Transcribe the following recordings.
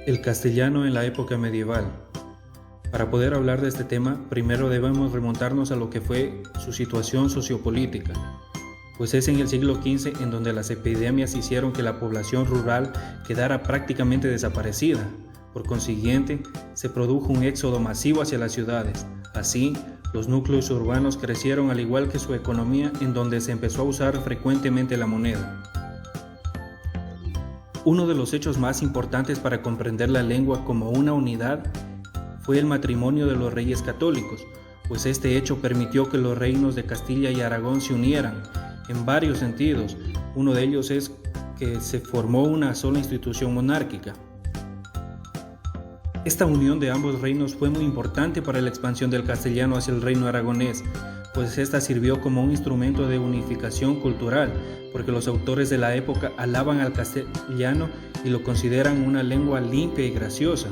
El castellano en la época medieval. Para poder hablar de este tema, primero debemos remontarnos a lo que fue su situación sociopolítica, pues es en el siglo XV en donde las epidemias hicieron que la población rural quedara prácticamente desaparecida. Por consiguiente, se produjo un éxodo masivo hacia las ciudades. Así, los núcleos urbanos crecieron al igual que su economía, en donde se empezó a usar frecuentemente la moneda. Uno de los hechos más importantes para comprender la lengua como una unidad fue el matrimonio de los reyes católicos, pues este hecho permitió que los reinos de Castilla y Aragón se unieran en varios sentidos. Uno de ellos es que se formó una sola institución monárquica. Esta unión de ambos reinos fue muy importante para la expansión del castellano hacia el reino aragonés, pues esta sirvió como un instrumento de unificación cultural, porque los autores de la época alaban al castellano y lo consideran una lengua limpia y graciosa.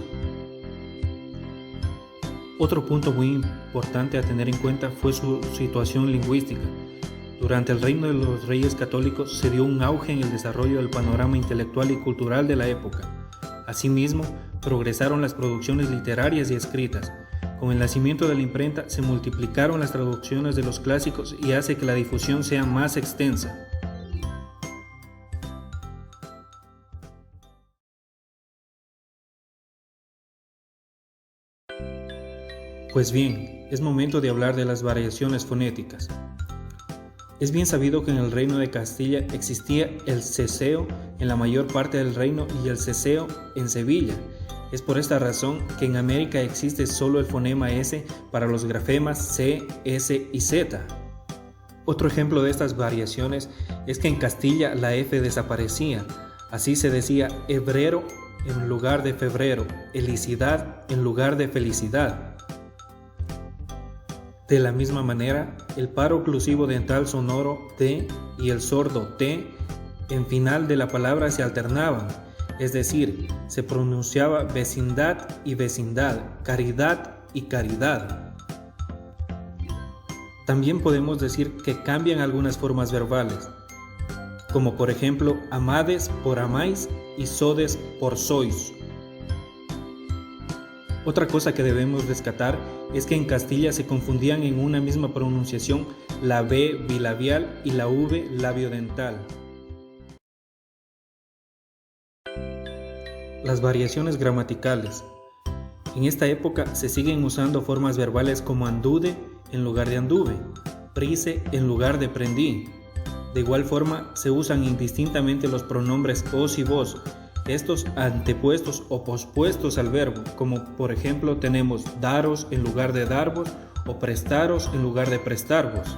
Otro punto muy importante a tener en cuenta fue su situación lingüística. Durante el reino de los reyes católicos se dio un auge en el desarrollo del panorama intelectual y cultural de la época. Asimismo, progresaron las producciones literarias y escritas. Con el nacimiento de la imprenta se multiplicaron las traducciones de los clásicos y hace que la difusión sea más extensa. Pues bien, es momento de hablar de las variaciones fonéticas. Es bien sabido que en el reino de Castilla existía el ceseo en la mayor parte del reino y el ceseo en Sevilla. Es por esta razón que en América existe solo el fonema S para los grafemas C, S y Z. Otro ejemplo de estas variaciones es que en Castilla la F desaparecía. Así se decía hebrero en lugar de febrero, helicidad en lugar de felicidad. De la misma manera, el paro oclusivo dental sonoro T y el sordo T en final de la palabra se alternaban, es decir, se pronunciaba vecindad y vecindad, caridad y caridad. También podemos decir que cambian algunas formas verbales, como por ejemplo amades por amáis y sodes por sois. Otra cosa que debemos rescatar es que en Castilla se confundían en una misma pronunciación la B bilabial y la V labiodental. Las variaciones gramaticales. En esta época se siguen usando formas verbales como andude en lugar de anduve, prise en lugar de prendí. De igual forma se usan indistintamente los pronombres os y vos, estos antepuestos o pospuestos al verbo, como por ejemplo tenemos daros en lugar de darvos o prestaros en lugar de prestarvos.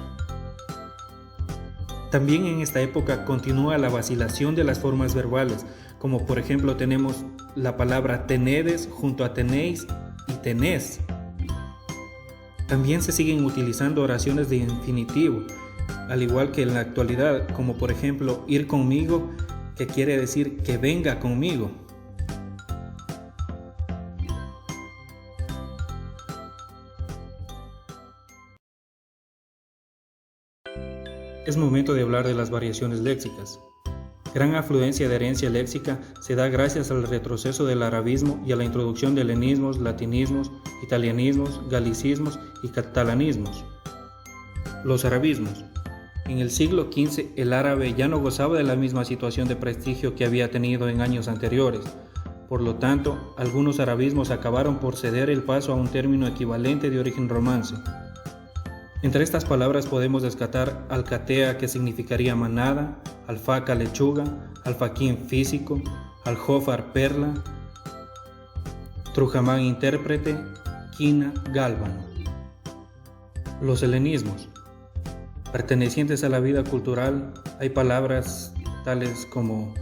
También en esta época continúa la vacilación de las formas verbales, como por ejemplo tenemos la palabra tenedes junto a tenéis y tenés. También se siguen utilizando oraciones de infinitivo, al igual que en la actualidad, como por ejemplo ir conmigo, que quiere decir que venga conmigo. Es momento de hablar de las variaciones léxicas. Gran afluencia de herencia léxica se da gracias al retroceso del arabismo y a la introducción de helenismos, latinismos, italianismos, galicismos y catalanismos. Los arabismos. En el siglo XV el árabe ya no gozaba de la misma situación de prestigio que había tenido en años anteriores. Por lo tanto, algunos arabismos acabaron por ceder el paso a un término equivalente de origen romance. Entre estas palabras podemos rescatar alcatea, que significaría manada, alfaca, lechuga, alfaquín, físico, aljófar, perla, trujamán, intérprete, quina, gálvano. Los helenismos. Pertenecientes a la vida cultural, hay palabras tales como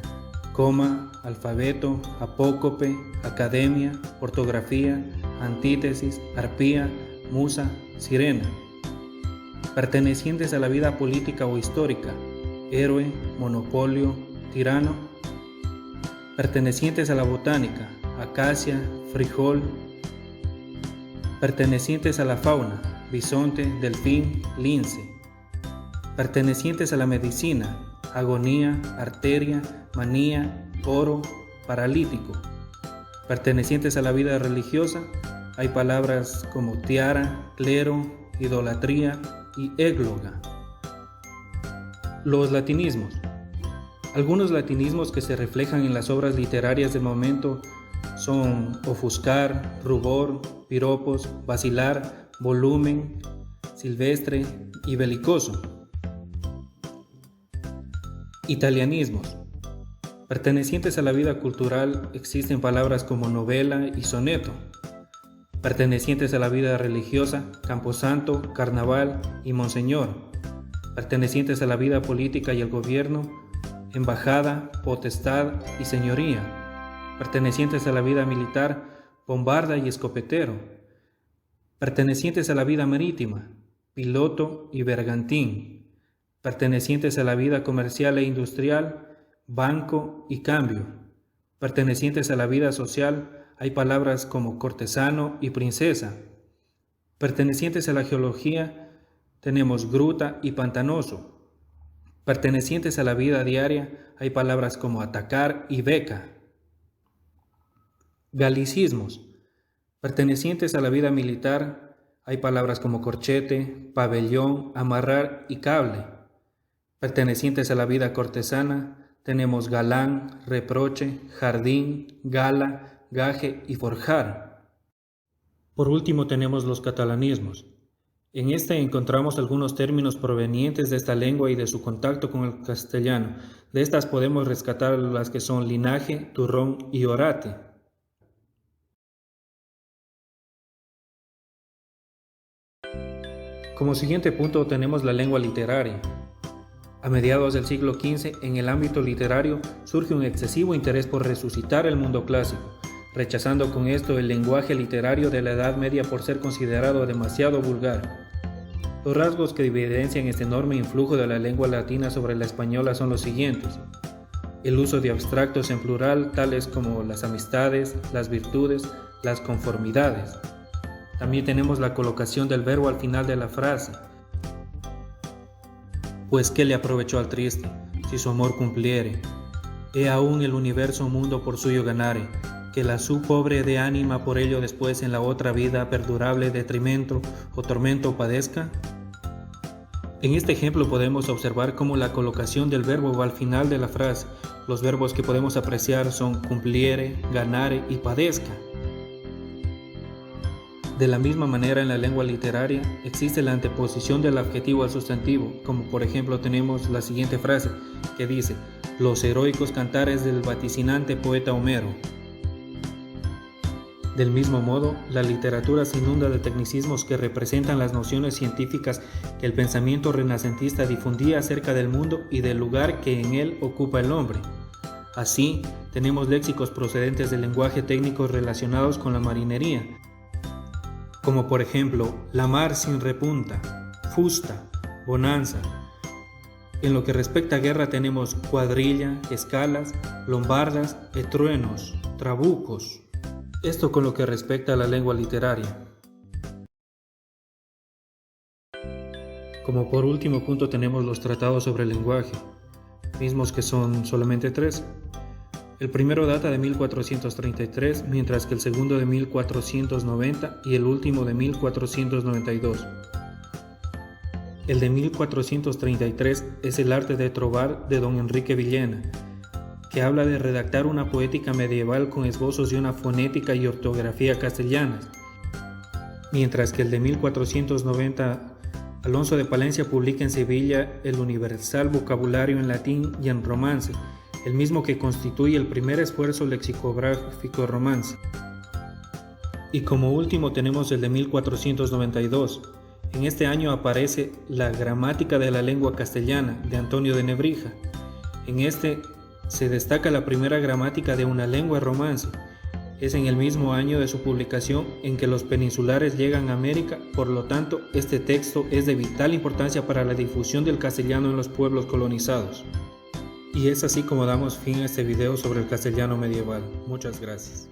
coma, alfabeto, apócope, academia, ortografía, antítesis, arpía, musa, sirena. Pertenecientes a la vida política o histórica, héroe, monopolio, tirano. Pertenecientes a la botánica, acacia, frijol. Pertenecientes a la fauna, bisonte, delfín, lince. Pertenecientes a la medicina, agonía, arteria, manía, oro, paralítico. Pertenecientes a la vida religiosa, hay palabras como tiara, clero, idolatría y égloga. Los latinismos. Algunos latinismos que se reflejan en las obras literarias del momento son ofuscar, rubor, piropos, vacilar, volumen, silvestre y belicoso. Italianismos. Pertenecientes a la vida cultural existen palabras como novela y soneto. Pertenecientes a la vida religiosa, camposanto, carnaval y monseñor. Pertenecientes a la vida política y el gobierno, embajada, potestad y señoría. Pertenecientes a la vida militar, bombarda y escopetero. Pertenecientes a la vida marítima, piloto y bergantín. Pertenecientes a la vida comercial e industrial, banco y cambio. Pertenecientes a la vida social, hay palabras como cortesano y princesa. Pertenecientes a la geología, tenemos gruta y pantanoso. Pertenecientes a la vida diaria, hay palabras como atacar y beca. Galicismos. Pertenecientes a la vida militar, hay palabras como corchete, pabellón, amarrar y cable. Pertenecientes a la vida cortesana, tenemos galán, reproche, jardín, gala, gaje y forjar. Por último tenemos los catalanismos. En este encontramos algunos términos provenientes de esta lengua y de su contacto con el castellano. De estas podemos rescatar las que son linaje, turrón y orate. Como siguiente punto tenemos la lengua literaria. A mediados del siglo XV, en el ámbito literario, surge un excesivo interés por resucitar el mundo clásico, rechazando con esto el lenguaje literario de la Edad Media por ser considerado demasiado vulgar. Los rasgos que evidencian este enorme influjo de la lengua latina sobre la española son los siguientes: el uso de abstractos en plural, tales como las amistades, las virtudes, las conformidades. También tenemos la colocación del verbo al final de la frase. Pues qué le aprovechó al triste, si su amor cumpliere. He aún el universo mundo por suyo ganare, que la su pobre de ánima por ello después en la otra vida perdurable detrimento o tormento padezca. En este ejemplo podemos observar cómo la colocación del verbo va al final de la frase. Los verbos que podemos apreciar son cumpliere, ganare y padezca. De la misma manera, en la lengua literaria existe la anteposición del adjetivo al sustantivo, como por ejemplo tenemos la siguiente frase que dice: los heroicos cantares del vaticinante poeta Homero. Del mismo modo, la literatura se inunda de tecnicismos que representan las nociones científicas que el pensamiento renacentista difundía acerca del mundo y del lugar que en él ocupa el hombre. Así, tenemos léxicos procedentes del lenguaje técnico relacionados con la marinería, como por ejemplo, la mar sin repunta, fusta, bonanza. En lo que respecta a guerra tenemos cuadrilla, escalas, lombardas, etruenos, trabucos. Esto con lo que respecta a la lengua literaria. Como por último punto tenemos los tratados sobre el lenguaje, mismos que son solamente 3. El primero data de 1433, mientras que el segundo de 1490 y el último de 1492. El de 1433 es el arte de trobar de don Enrique Villena, que habla de redactar una poética medieval con esbozos de una fonética y ortografía castellanas, mientras que el de 1490 Alonso de Palencia publica en Sevilla el universal vocabulario en latín y en romance, el mismo que constituye el primer esfuerzo lexicográfico romance. Y como último tenemos el de 1492. En este año aparece la Gramática de la Lengua Castellana de Antonio de Nebrija. En este se destaca la primera gramática de una lengua romance. Es en el mismo año de su publicación en que los peninsulares llegan a América, por lo tanto, este texto es de vital importancia para la difusión del castellano en los pueblos colonizados. Y es así como damos fin a este video sobre el castellano medieval. Muchas gracias.